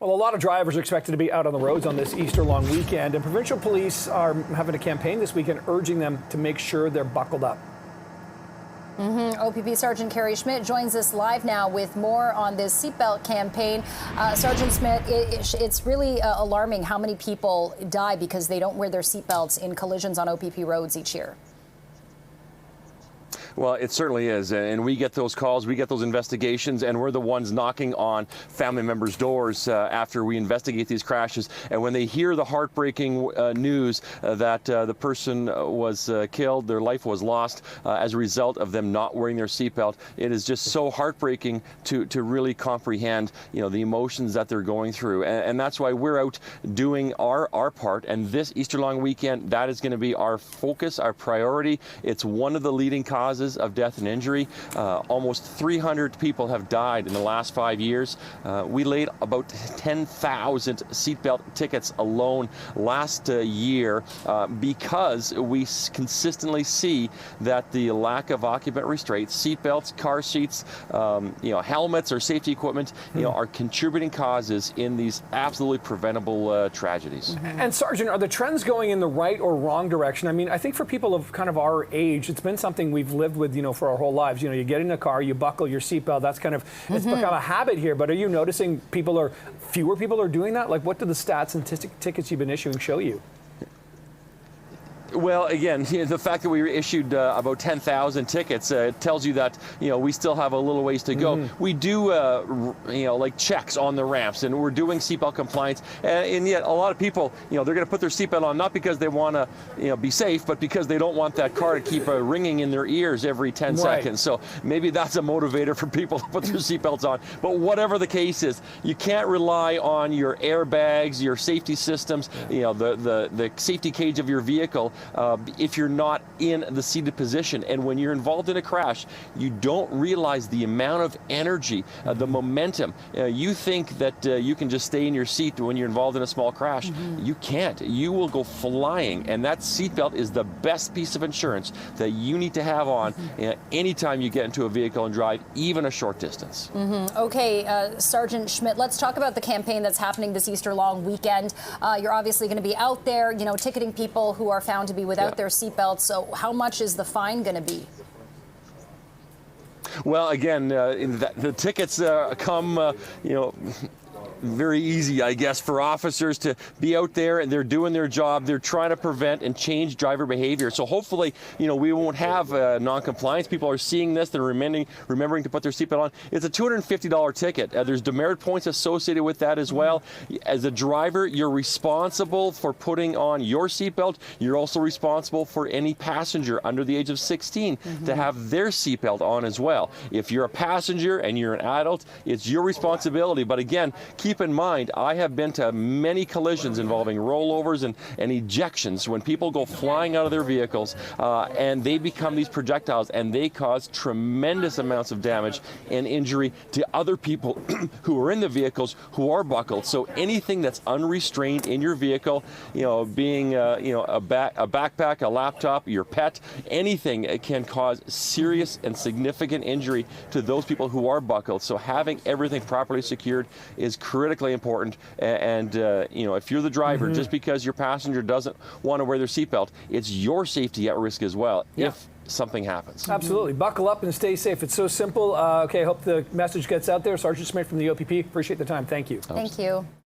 Well, a lot of drivers are expected to be out on the roads on this Easter long weekend, and provincial police are having a campaign this weekend urging them to make sure they're buckled up. OPP Sergeant Carrie Schmidt joins us live now with more on this seatbelt campaign. Sergeant Schmidt, it's really alarming how many people die because they don't wear their seatbelts in collisions on OPP roads each year. Well, it certainly is, and we get those calls, we get those investigations, and we're the ones knocking on family members' doors after we investigate these crashes. And when they hear the heartbreaking news that the person was killed, their life was lost as a result of them not wearing their seatbelt, it is just so heartbreaking to really comprehend, the emotions that they're going through. And that's why we're out doing our part. And this Easter long weekend, that is going to be our focus, our priority. It's one of the leading causes of death and injury. Almost 300 people have died in the last 5 years. We laid about 10,000 seatbelt tickets alone last year because we consistently see that the lack of occupant restraints, seatbelts, car seats, helmets or safety equipment, are contributing causes in these absolutely preventable tragedies. And Sergeant, are the trends going in the right or wrong direction? I mean, I think for people of kind of our age, it's been something we've lived with, for our whole lives. You get in a car, you buckle your seatbelt. That's kind of, it's become a habit here. But are you noticing fewer people are doing that? Like, what do the stats and tickets you've been issuing show you? Well, again, the fact that we issued about 10,000 tickets tells you that, we still have a little ways to go. We do, like checks on the ramps, and we're doing seatbelt compliance. And yet a lot of people, they're going to put their seatbelt on not because they want to, be safe, but because they don't want that car to keep ringing in their ears every 10 seconds. So maybe that's a motivator for people to put their seatbelts on. But whatever the case is, you can't rely on your airbags, your safety systems, the safety cage of your vehicle if you're not in the seated position. And when you're involved in a crash, you don't realize the amount of energy, the momentum. You think that you can just stay in your seat when you're involved in a small crash. You can't. You will go flying, and that seatbelt is the best piece of insurance that you need to have on anytime you get into a vehicle and drive, even a short distance. Okay, Sergeant Schmidt, let's talk about the campaign that's happening this Easter long weekend. You're obviously going to be out there, ticketing people who are found to be without their seatbelts. So how much is the fine going to be? Well, again, the tickets come, very easy, I guess, for officers to be out there and they're doing their job. They're trying to prevent and change driver behavior. So hopefully, we won't have non-compliance. People are seeing this. They're remembering to put their seatbelt on. It's a $250 ticket. There's demerit points associated with that as well. As a driver, you're responsible for putting on your seatbelt. You're also responsible for any passenger under the age of 16 to have their seatbelt on as well. If you're a passenger and you're an adult, it's your responsibility. But again, keep in mind, I have been to many collisions involving rollovers and ejections when people go flying out of their vehicles and they become these projectiles and they cause tremendous amounts of damage and injury to other people who are in the vehicles who are buckled. So anything that's unrestrained in your vehicle, being a backpack, a laptop, your pet, anything can cause serious and significant injury to those people who are buckled. So having everything properly secured is critically important. And if you're the driver, just because your passenger doesn't want to wear their seatbelt, it's your safety at risk as well if something happens. Absolutely. Buckle up and stay safe. It's so simple. Okay, I hope the message gets out there. Sergeant Schmidt from the OPP. Appreciate the time. Thank you. Thank you.